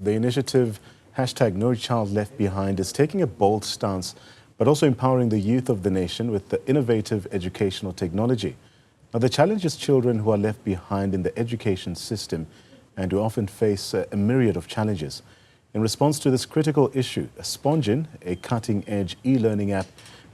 The initiative #NoChildLeftBehind is taking a bold stance, but also empowering the youth of the nation with the innovative educational technology. Now, the challenge is children who are left behind in the education system and who often face a myriad of challenges. In response to this critical issue, Spongin, a cutting-edge e-learning app,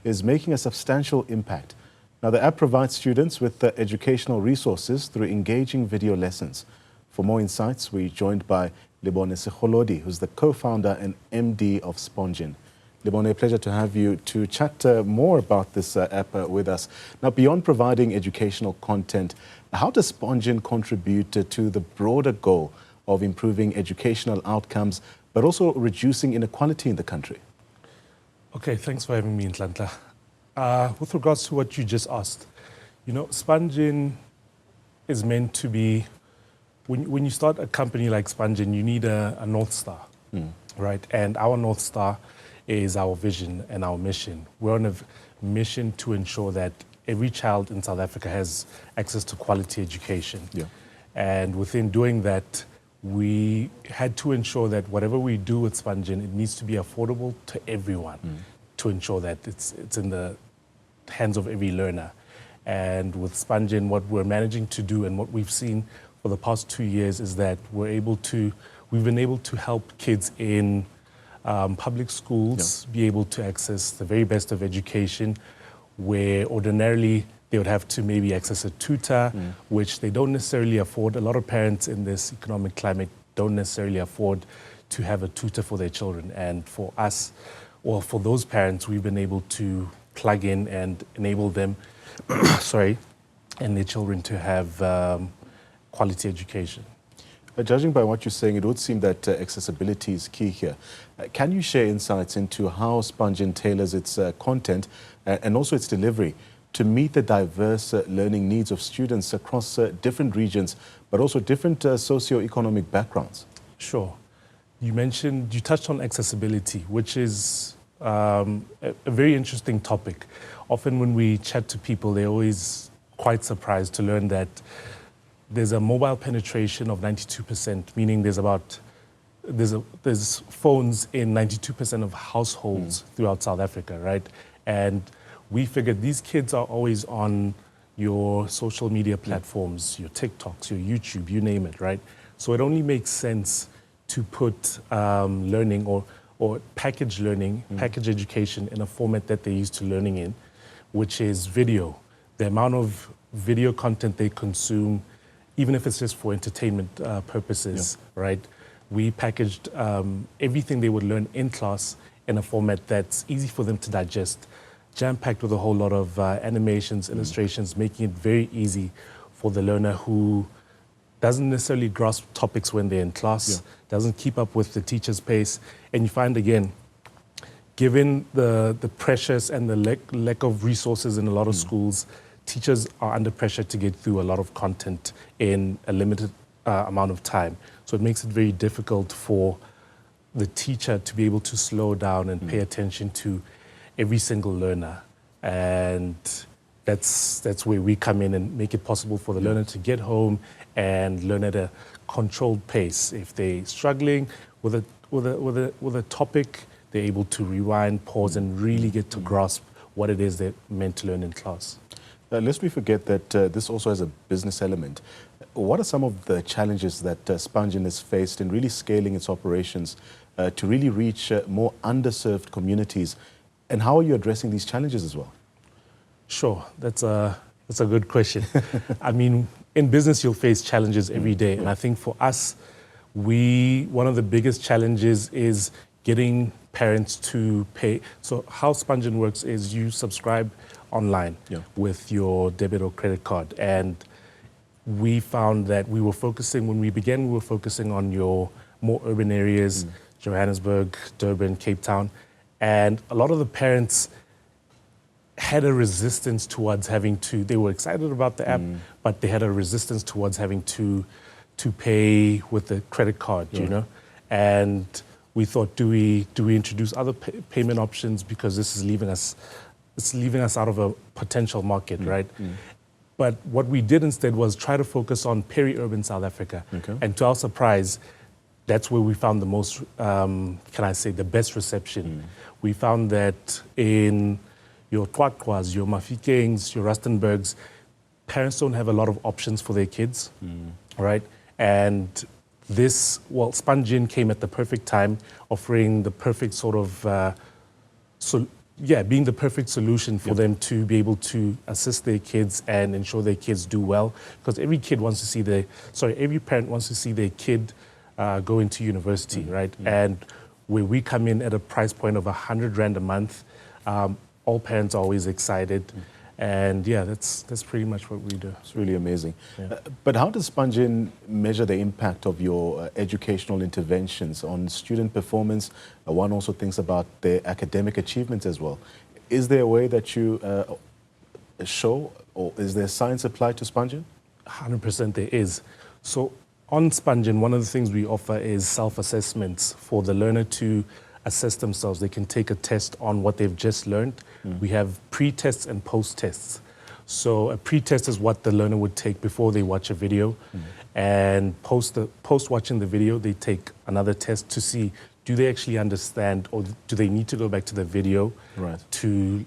is making a substantial impact. Now, the app provides students with the educational resources through engaging video lessons. For more insights, we're joined by Lebone Segolodi, who's the co-founder and MD of SpongeIn. Lebone, a pleasure to have you to chat more about this app with us. Now, beyond providing educational content, how does SpongeIn contribute to the broader goal of improving educational outcomes, but also reducing inequality in the country? Okay, thanks for having me, Ntlantla. With regards to what you just asked, you know, SpongeIn is meant to be, when you start a company like SpongeIn, you need a North Star, right? And our North Star is our vision and our mission. We're on a mission to ensure that every child in South Africa has access to quality education. Yeah. And within doing that, we had to ensure that whatever we do with SpongeIn, it needs to be affordable to everyone to ensure that it's in the hands of every learner. And with SpongeIn, what we're managing to do and what we've seen for the past 2 years is that we've been able to help kids in public schools be able to access the very best of education, where ordinarily they would have to maybe access a tutor, which they don't necessarily afford. A lot of parents in this economic climate don't necessarily afford to have a tutor for their children. And for us, or for those parents, we've been able to plug in and enable them, and their children to have quality education. Judging by what you're saying, it would seem that accessibility is key here. Can you share insights into how SpongeIn tailors its content and also its delivery to meet the diverse learning needs of students across different regions, but also different socio-economic backgrounds? Sure. You touched on accessibility, which is a very interesting topic. Often when we chat to people, they're always quite surprised to learn that there's a mobile penetration of 92%, meaning there's phones in 92% of households throughout South Africa, right? And we figured these kids are always on your social media platforms, your TikToks, your YouTube, you name it, right? So it only makes sense to put learning or package learning, package education in a format that they're used to learning in, which is video. The amount of video content they consume, even if it's just for entertainment purposes, right? We packaged everything they would learn in class in a format that's easy for them to digest, jam-packed with a whole lot of animations, illustrations, making it very easy for the learner who doesn't necessarily grasp topics when they're in class, doesn't keep up with the teacher's pace. And you find, again, given the pressures and the lack of resources in a lot of schools, teachers are under pressure to get through a lot of content in a limited amount of time. So it makes it very difficult for the teacher to be able to slow down and pay attention to every single learner. And that's where we come in and make it possible for the learner to get home and learn at a controlled pace. If they're struggling with a topic, they're able to rewind, pause, and really get to grasp what it is they're meant to learn in class. Lest we forget that this also has a business element. What are some of the challenges that SpongeIn has faced in really scaling its operations to really reach more underserved communities? And how are you addressing these challenges as well? Sure, that's a good question. I mean, in business, you'll face challenges every day. And I think for us, one of the biggest challenges is getting parents to pay. So how SpongeIn works is you subscribe online with your debit or credit card. And we found that when we began, we were focusing on your more urban areas, Johannesburg, Durban, Cape Town. And a lot of the parents had a resistance towards they were excited about the app, but they had a resistance towards having to pay with the credit card, you know? And we thought, do we introduce other payment options, because this is leaving us out of a potential market, right? But what we did instead was try to focus on peri-urban South Africa. And to our surprise, that's where we found the most, can I say, the best reception. We found that in your Twatwas, your Mafikings, your Rustenburgs, parents don't have a lot of options for their kids, right? And this, well, SpongeIn came at the perfect time, offering the perfect sort of, being the perfect solution for them to be able to assist their kids and ensure their kids do well. Because every kid wants to see every parent wants to see their kid go into university, right? And where we come in at a price point of 100 Rand a month, all parents are always excited. And yeah, that's pretty much what we do. It's really amazing. But how does SpongeIn measure the impact of your educational interventions on student performance? One also thinks about their academic achievements as well. Is there a way that you show, or is there science applied to SpongeIn? 100% there is. So on SpongeIn, one of the things we offer is self-assessments for the learner to assess themselves. They can take a test on what they've just learned. We have pre-tests and post-tests. So a pre-test is what the learner would take before they watch a video. And post watching the video, they take another test to see, do they actually understand, or do they need to go back to the video to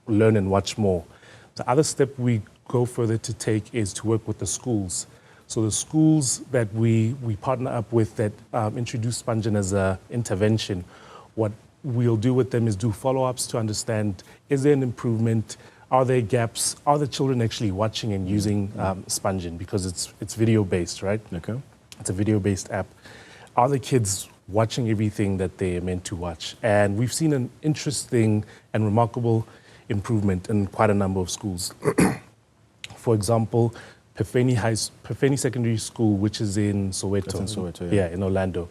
learn and watch more? The other step we go further to take is to work with the schools. So the schools that we partner up with that introduce SpongeIn as an intervention, what we'll do with them is do follow-ups to understand, is there an improvement? Are there gaps? Are the children actually watching and using SpongeIn? Because it's video-based, right? Okay. It's a video-based app. Are the kids watching everything that they're meant to watch? And we've seen an interesting and remarkable improvement in quite a number of schools. For example, Perfeni Secondary School, which is in Soweto. That's in Soweto, yeah, in Orlando.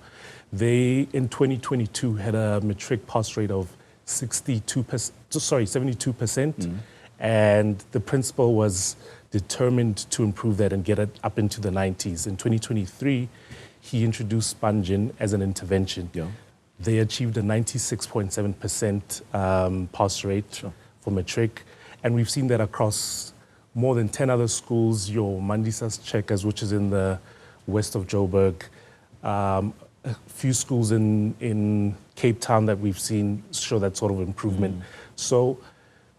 They, in 2022, had a matric pass rate of 72%, and the principal was determined to improve that and get it up into the 90s. In 2023, he introduced SpongeIn as an intervention. They achieved a 96.7% pass rate for matric, and we've seen that across more than 10 other schools, your Mandisas Checkers, which is in the west of Joburg, a few schools in Cape Town that we've seen show that sort of improvement. So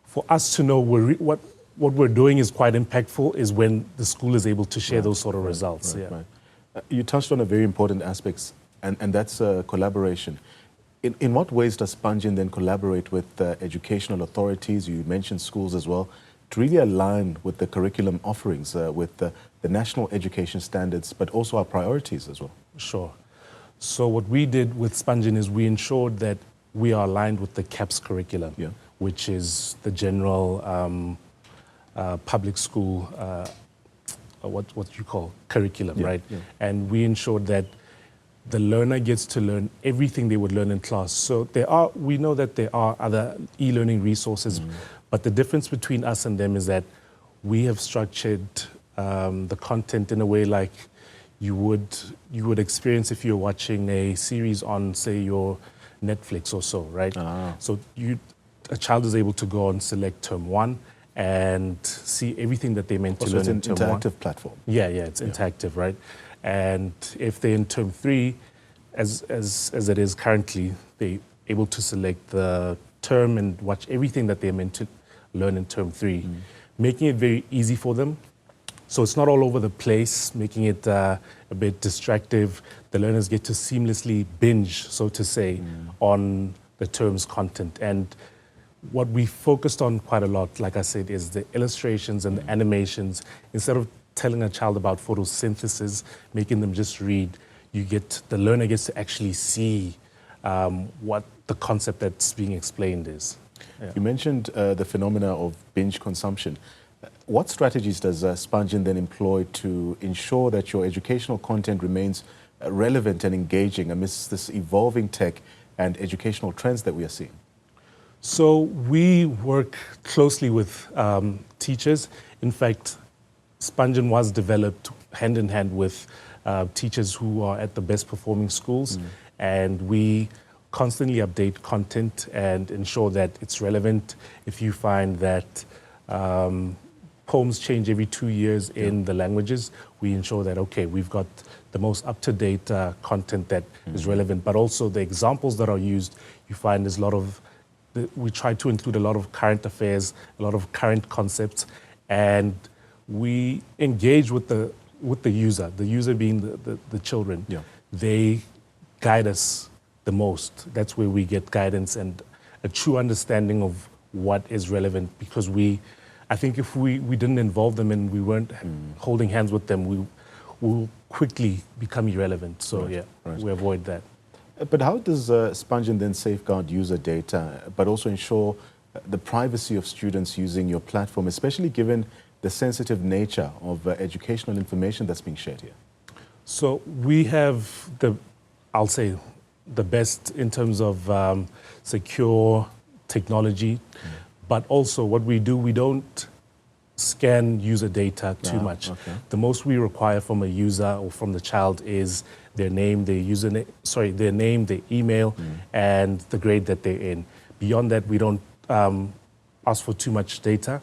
for us to know what we're doing is quite impactful is when the school is able to share those sort of results. You touched on a very important aspect, and that's collaboration. In what ways does SpongeIn then collaborate with educational authorities? You mentioned schools as well, to really align with the curriculum offerings, with the national education standards, but also our priorities as well? Sure. So what we did with SpongeIn is we ensured that we are aligned with the CAPS curriculum, which is the general public school, what you call curriculum, right? And we ensured that the learner gets to learn everything they would learn in class. So we know that there are other e-learning resources, but the difference between us and them is that we have structured the content in a way like you would experience if you're watching a series on, say, your Netflix or so, right? So a child is able to go and select term 1 and see everything that they're meant to learn in term 1. It's an interactive platform. Yeah, it's interactive, right? And if they're in term 3, as it is currently, they're able to select the term and watch everything that they're meant to learn in term 3, making it very easy for them. So it's not all over the place, making it a bit distractive. The learners get to seamlessly binge, so to say, on the term's content. And what we focused on quite a lot, like I said, is the illustrations and the animations. Instead of telling a child about photosynthesis, making them just read, the learner gets to actually see what the concept that's being explained is. You mentioned the phenomena of binge consumption. What strategies does SpongeIn then employ to ensure that your educational content remains relevant and engaging amidst this evolving tech and educational trends that we are seeing? So we work closely with teachers. In fact, SpongeIn was developed hand in hand with teachers who are at the best performing schools, and we constantly update content and ensure that it's relevant. If you find that poems change every 2 years in the languages, we ensure that, okay, we've got the most up-to-date content that is relevant, but also the examples that are used, you find there's a lot of, we try to include a lot of current affairs, a lot of current concepts, and we engage with the user being the children. Yeah. They guide us the most. That's where we get guidance and a true understanding of what is relevant, because I think if we didn't involve them and we weren't holding hands with them, we will quickly become irrelevant. So we avoid that. But how does Spongin then safeguard user data, but also ensure the privacy of students using your platform, especially given the sensitive nature of educational information that's being shared here? So we have I'll say, the best in terms of secure technology, but also what we do, we don't scan user data too much. Okay. The most we require from a user or from the child is their name, their username, their name, their email, and the grade that they're in. Beyond that, we don't ask for too much data,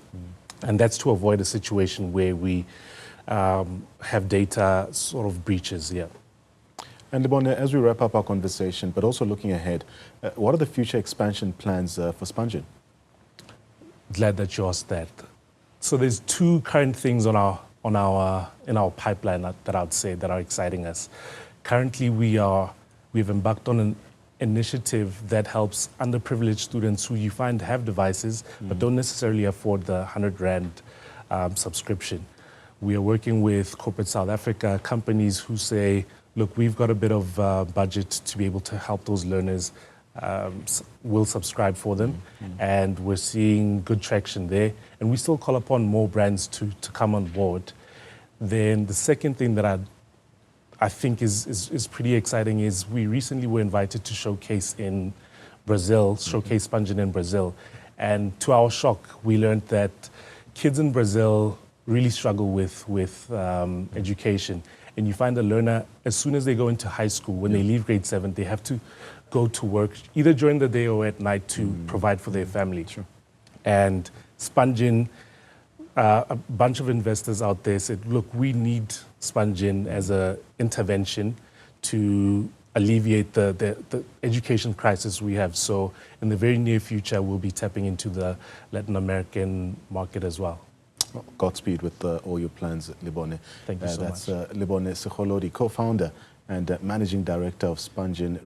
and that's to avoid a situation where we have data sort of breaches. Yeah. And Lebone, as we wrap up our conversation, but also looking ahead, what are the future expansion plans for SpongeIn? Glad that you asked that. So there's two current things in our pipeline that I would say that are exciting us. Currently, we've embarked on an initiative that helps underprivileged students who you find have devices but don't necessarily afford the 100 Rand subscription. We are working with corporate South Africa companies who say, look, we've got a bit of budget to be able to help those learners. We'll subscribe for them, and we're seeing good traction there. And we still call upon more brands to come on board. Then the second thing that I think is pretty exciting is we recently were invited to showcase in Brazil, showcase Spongin in Brazil. And to our shock, we learned that kids in Brazil really struggle with education. And you find a learner, as soon as they go into high school, when they leave grade 7, they have to go to work either during the day or at night to provide for their family. Sure. And Spongin, a bunch of investors out there said, look, we need Spongin as an intervention to alleviate the education crisis we have. So in the very near future, we'll be tapping into the Latin American market as well. Well, Godspeed with all your plans, Lebone. Thank you so that's much. Lebone Segolodi, co-founder and managing director of SpongeIn.